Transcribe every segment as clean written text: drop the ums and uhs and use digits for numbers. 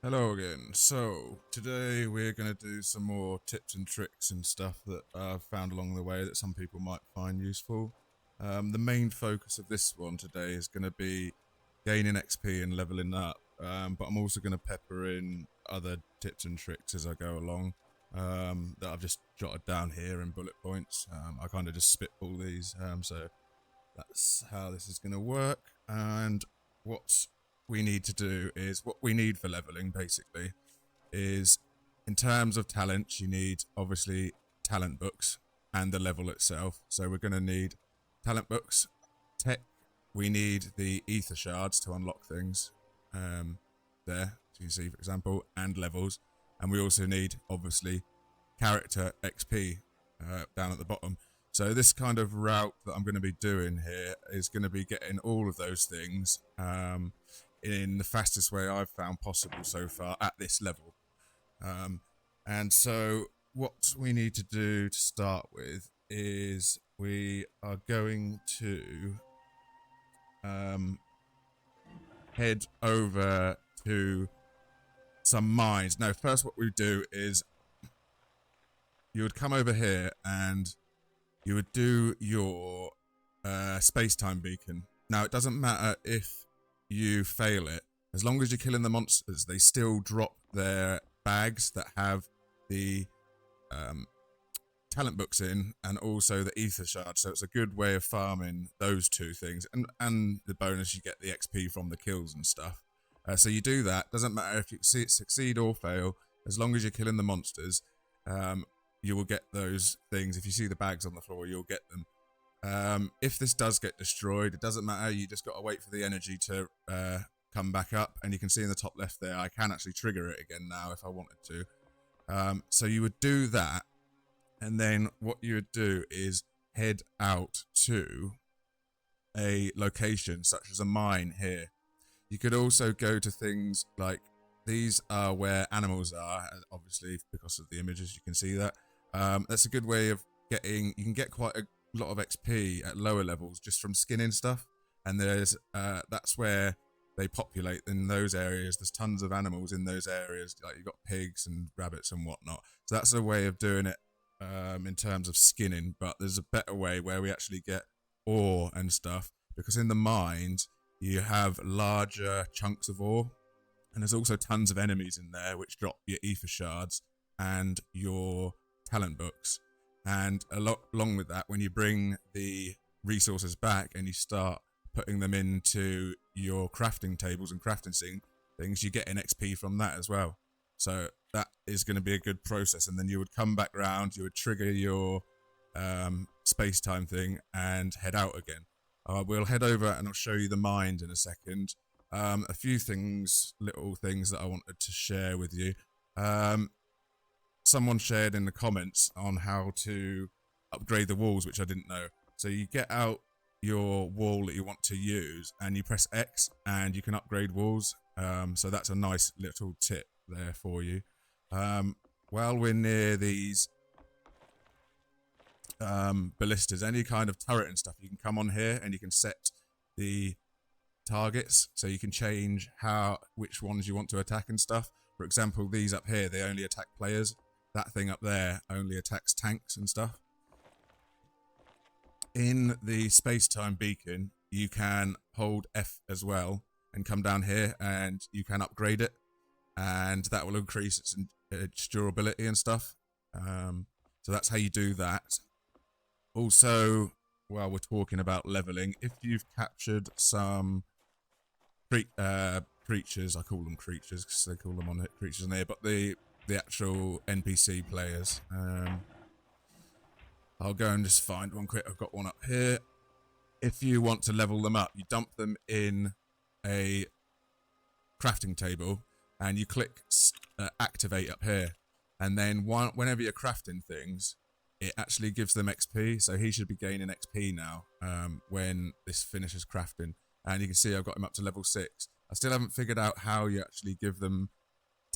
Hello again. So, today we're going to do some more tips and tricks and stuff that I've found along the way that some people might find useful. The main focus of this one today is going to be gaining XP and leveling up, but I'm also going to pepper in other tips and tricks as I go along that I've just jotted down here in bullet points. I kind of just spitball these, so that's how this is going to work. And what we need to do is what we need for leveling basically is in terms of talent, you need obviously talent books and the level itself. So we're going to need talent books, tech. We need the ether shards to unlock things. There, so you see, for example, and levels. And we also need obviously character XP down at the bottom. So this kind of route that I'm going to be doing here is going to be getting all of those things in the fastest way I've found possible so far at this level. Um, and so what we need to do to start with is we are going to um, head over to some mines. Now, first, what we do is you would come over here and you would do your space-time beacon. Now, it doesn't matter if you fail it. As long as you're killing the monsters, they still drop their bags that have the um, talent books in and also the ether shard. So it's a good way of farming those two things. And the bonus, you get the XP from the kills and stuff. So you do that. Doesn't matter if you succeed or fail. As long as you're killing the monsters, you will get those things. If you see the bags on the floor, you'll get them. If this does get destroyed, it doesn't matter. You just got to wait for the energy to come back up. And you can see in the top left there, I can actually trigger it again now if I wanted to. So you would do that. And then what you would do is head out to a location such as a mine here. You could also go to things like these are where animals are, obviously because of the images you can see that. That's a good way of getting, you can get quite a lot of XP at lower levels just from skinning stuff. And there's that's where they populate in those areas. There's tons of animals in those areas, like you've got pigs and rabbits and whatnot. So that's a way of doing it in terms of skinning, but there's a better way where we actually get ore and stuff, because in the mines you have larger chunks of ore, and there's also tons of enemies in there which drop your ether shards and your talent books. And along with that, when you bring the resources back and you start putting them into your crafting tables and crafting things, you get an XP from that as well. So that is going to be a good process. And then you would come back round, you would trigger your space-time thing and head out again. We'll head over and I'll show you the mines in a second. A few things, little things that I wanted to share with you. Someone shared in the comments on how to upgrade the walls, which I didn't know. So you get out your wall that you want to use and you press X and you can upgrade walls. So that's a nice little tip there for you. While we're near these ballistas, any kind of turret and stuff, you can come on here and you can set the targets, so you can change which ones you want to attack and stuff. For example, these up here, they only attack players. That thing up there only attacks tanks and stuff. In the space-time beacon, you can hold F as well and come down here and you can upgrade it, and that will increase its durability and stuff. So that's how you do that. Also, while we're talking about leveling, if you've captured some creatures, I call them creatures because they call them on it creatures in there, but the actual NPC players, I'll go and just find one quick. I've got one up here. If you want to level them up, you dump them in a crafting table and you click activate up here, and then whenever you're crafting things, it actually gives them XP. So he should be gaining XP now when this finishes crafting. And you can see I've got him up to level 6. I still haven't figured out how you actually give them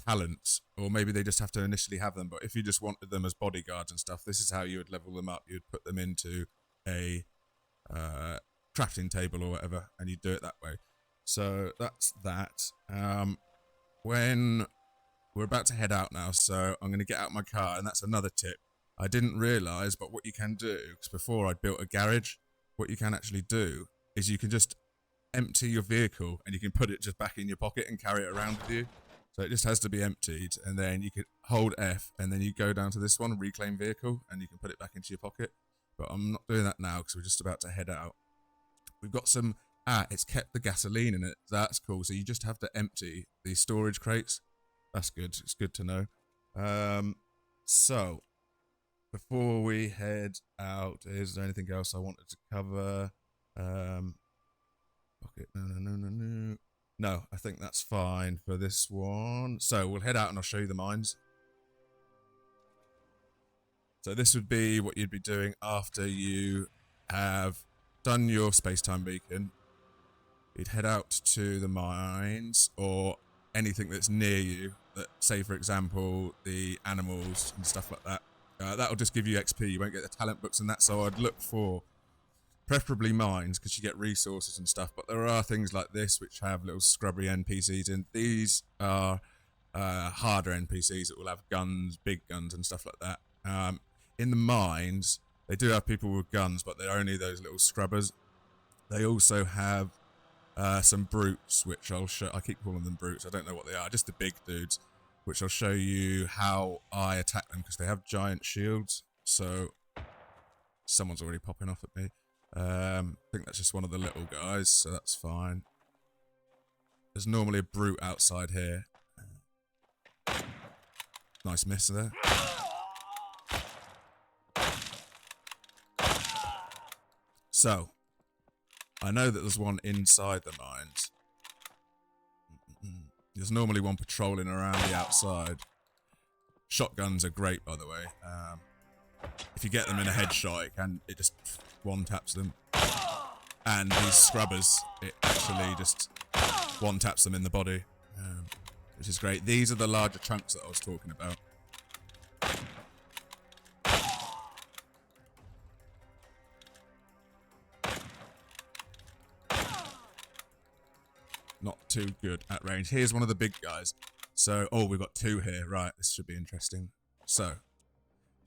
talents, or maybe they just have to initially have them. But if you just wanted them as bodyguards and stuff, this is how you would level them up. You'd put them into a crafting table or whatever, and you do it that way. So that's that. when we're about to head out now, so I'm going to get out my car, and that's another tip. I didn't realise, but what you can do, because before I'd built a garage, what you can actually do is you can just empty your vehicle and you can put it just back in your pocket and carry it around with you. So it just has to be emptied, and then you could hold F, and then you go down to this one, reclaim vehicle, and you can put it back into your pocket. But I'm not doing that now because we're just about to head out. We've got some, it's kept the gasoline in it. That's cool. So you just have to empty these storage crates. That's good. It's good to know. So before we head out, is there anything else I wanted to cover? Okay, no. No, I think that's fine for this one. So we'll head out and I'll show you the mines. So this would be what you'd be doing after you have done your space-time beacon. You'd head out to the mines or anything that's near you. That, say, for example, the animals and stuff like that. That'll just give you XP. You won't get the talent books and that. So I'd look for preferably mines because you get resources and stuff. But there are things like this which have little scrubby NPCs, and these are harder NPCs that will have guns, big guns and stuff like that. In the mines, they do have people with guns, but they're only those little scrubbers. They also have some brutes, which I'll show. I keep calling them brutes. I don't know what they are. Just the big dudes, which I'll show you how I attack them because they have giant shields. So someone's already popping off at me. I think that's just one of the little guys, so that's fine. There's normally a brute outside here. Nice miss there. So, I know that there's one inside the mines. There's normally one patrolling around the outside. Shotguns are great, by the way. If you get them in a headshot, it just one-taps them. And these scrubbers, it actually just one-taps them in the body, which is great. These are the larger chunks that I was talking about. Not too good at range. Here's one of the big guys. So, oh, we've got two here. Right, this should be interesting. So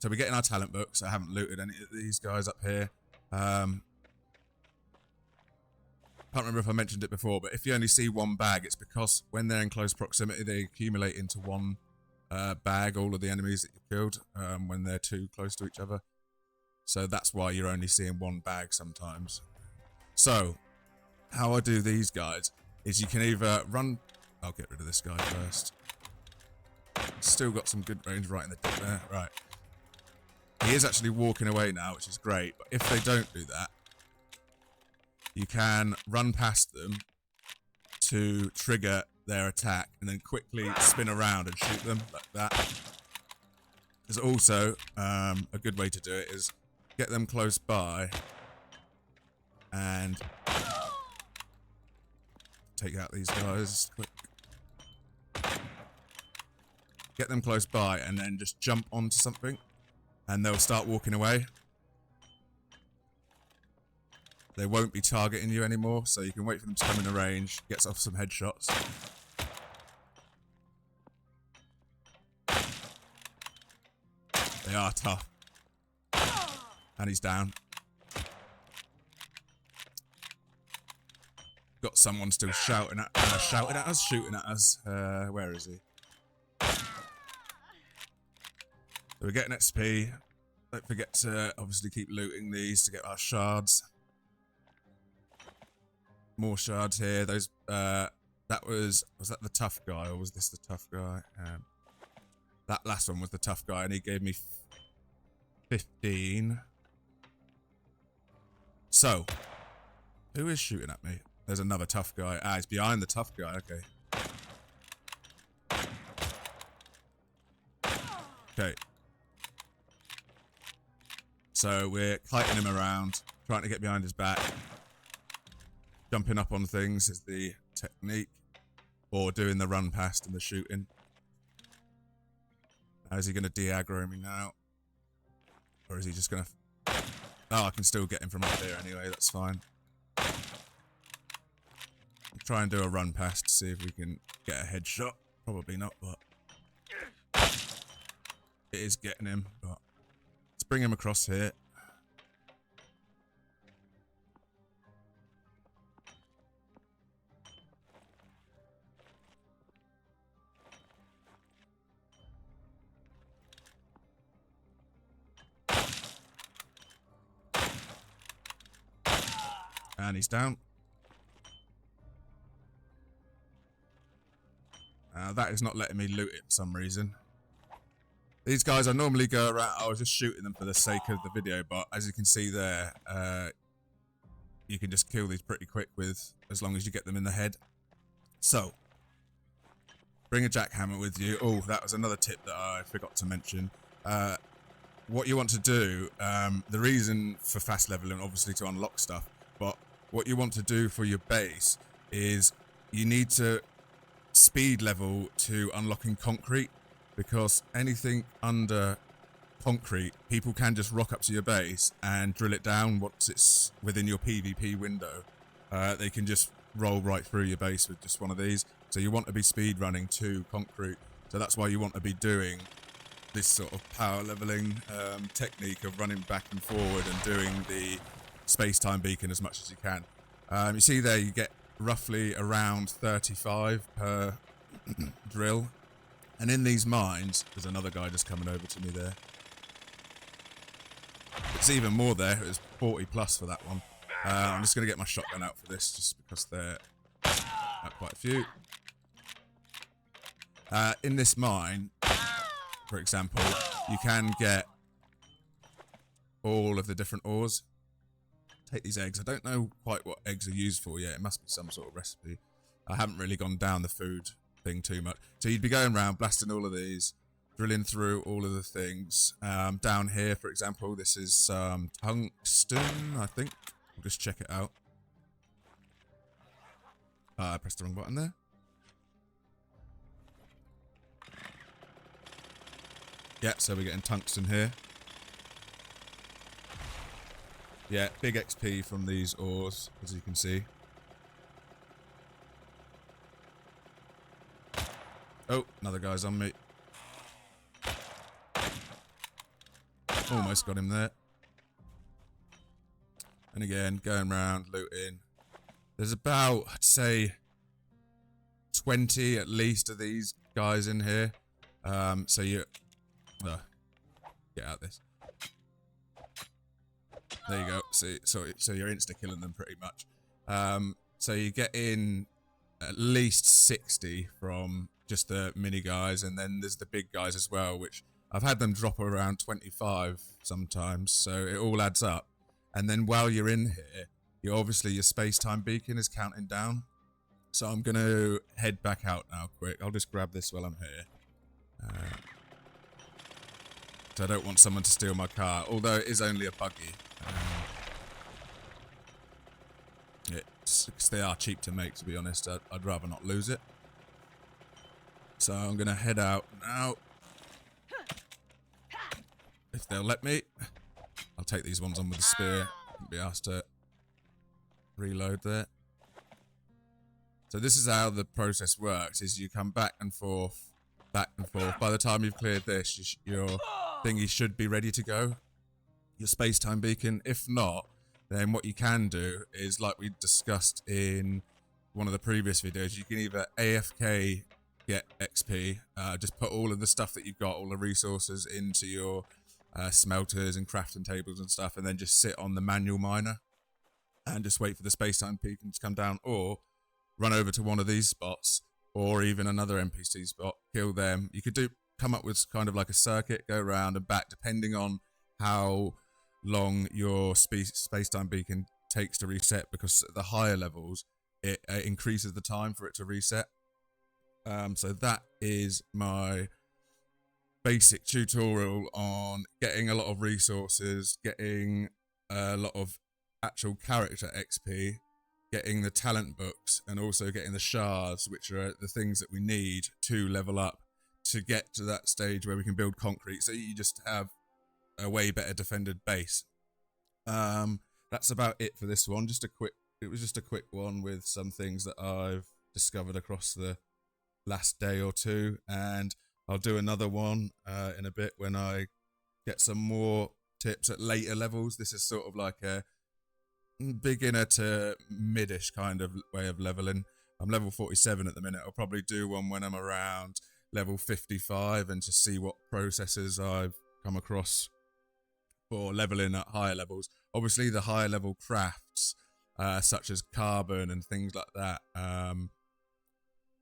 we're getting our talent books. I haven't looted any of these guys up here. Can't remember if I mentioned it before, but if you only see one bag, it's because when they're in close proximity, they accumulate into one bag, all of the enemies that you killed, when they're too close to each other. So that's why you're only seeing one bag sometimes. So, how I do these guys is you can either run... I'll get rid of this guy first. Still got some good range right in the dip there. Right. He is actually walking away now, which is great. But if they don't do that, you can run past them to trigger their attack and then quickly spin around and shoot them like that. There's also a good way to do it is get them close by and take out these guys quick. Get them close by and then just jump onto something and they'll start walking away. They won't be targeting you anymore, so you can wait for them to come in the range, gets off some headshots. They are tough. And he's down. Got someone still shouting at us, shooting at us. Where is he? So we're getting XP. Don't forget to obviously keep looting these to get our shards. More shards here. Those was that the tough guy or was this the tough guy? That last one was the tough guy and he gave me 15. So, who is shooting at me? There's another tough guy. Ah, he's behind the tough guy. Okay. Okay. So we're kiting him around, trying to get behind his back. Jumping up on things is the technique. Or doing the run past and the shooting. Now, is he going to de-aggro me now? Or is he just going to... Oh, I can still get him from up there anyway, that's fine. Try and do a run past to see if we can get a headshot. Probably not, but it is getting him. But let's bring him across here. And he's down. That is not letting me loot it for some reason. These guys, I normally go around, I was just shooting them for the sake of the video, but as you can see there, you can just kill these pretty quick with, as long as you get them in the head. So, bring a jackhammer with you. Oh, that was another tip that I forgot to mention. What you want to do, the reason for fast leveling, obviously to unlock stuff, but what you want to do for your base is you need to speed level to unlocking concrete, because anything under concrete, people can just rock up to your base and drill it down once it's within your PvP window. They can just roll right through your base with just one of these. So you want to be speed running to concrete. So that's why you want to be doing this sort of power leveling technique of running back and forward and doing the space-time beacon as much as you can. You see there, you get roughly around 35 per drill. And in these mines, there's another guy just coming over to me there. It's even more there. It was 40 plus for that one. I'm just going to get my shotgun out for this, just because there are quite a few. In this mine, for example, you can get all of the different ores. Take these eggs. I don't know quite what eggs are used for yet. It must be some sort of recipe. I haven't really gone down the food thing too much. So you'd be going around blasting all of these, drilling through all of the things. Down here, for example, this is tungsten, I think. We'll just check it out. I pressed the wrong button there. Yeah, so we're getting tungsten here. Yeah, big XP from these ores, as you can see. Oh, another guy's on me. Almost got him there. And again, going around, looting. There's about, I'd say, 20 at least of these guys in here. So you... get out this. There you go. See, so you're insta-killing them pretty much. So you get in at least 60 from just the mini guys, and then there's the big guys as well, which I've had them drop around 25 sometimes, so it all adds up. And then while you're in here, your space-time beacon is counting down. So I'm going to head back out now quick. I'll just grab this while I'm here. So I don't want someone to steal my car, although it is only a buggy. Because they are cheap to make, to be honest. I'd rather not lose it. So I'm going to head out now. If they'll let me. I'll take these ones on with the spear. Won't be asked to reload there. So this is how the process works, is you come back and forth, back and forth. By the time you've cleared this, your thingy should be ready to go. Your space-time beacon. If not, then what you can do is, like we discussed in one of the previous videos, you can either AFK get XP, just put all of the stuff that you've got, all the resources into your smelters and crafting tables and stuff, and then just sit on the manual miner and just wait for the space-time beacon to come down, or run over to one of these spots, or even another NPC spot, kill them. You could come up with kind of like a circuit, go around and back, depending on how long your space-time beacon takes to reset, because at the higher levels, it increases the time for it to reset. So that is my basic tutorial on getting a lot of resources, getting a lot of actual character XP, getting the talent books, and also getting the shards, which are the things that we need to level up to get to that stage where we can build concrete, so you just have a way better defended base. That's about it for this one. It was just a quick one with some things that I've discovered across the last day or two, and I'll do another one in a bit when I get some more tips at later levels. This is sort of like a beginner to midish kind of way of leveling. I'm level 47 at the minute. I'll probably do one when I'm around level 55 and just see what processes I've come across for leveling at higher levels. Obviously, the higher level crafts, such as carbon and things like that,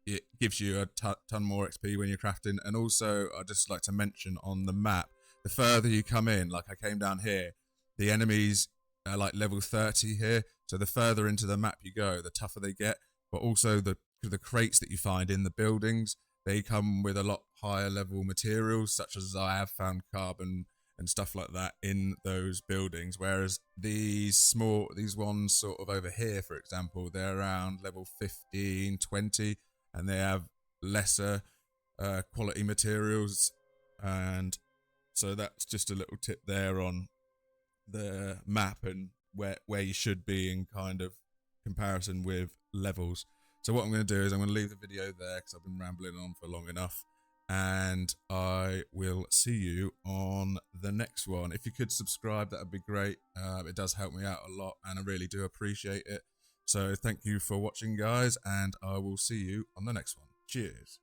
it gives you a ton more XP when you're crafting. And also, I just like to mention on the map, the further you come in, like I came down here, the enemies are like level 30 here. So the further into the map you go, the tougher they get. But also the crates that you find in the buildings, they come with a lot higher level materials, such as I have found carbon and stuff like that in those buildings. Whereas these ones sort of over here, for example, they're around level 15, 20, and they have lesser quality materials. And so that's just a little tip there on the map and where you should be in kind of comparison with levels. So what I'm going to do is I'm going to leave the video there because I've been rambling on for long enough, and I will see you on the next one. If you could subscribe, that would be great. It does help me out a lot, and I really do appreciate it. So thank you for watching, guys, and I will see you on the next one. Cheers.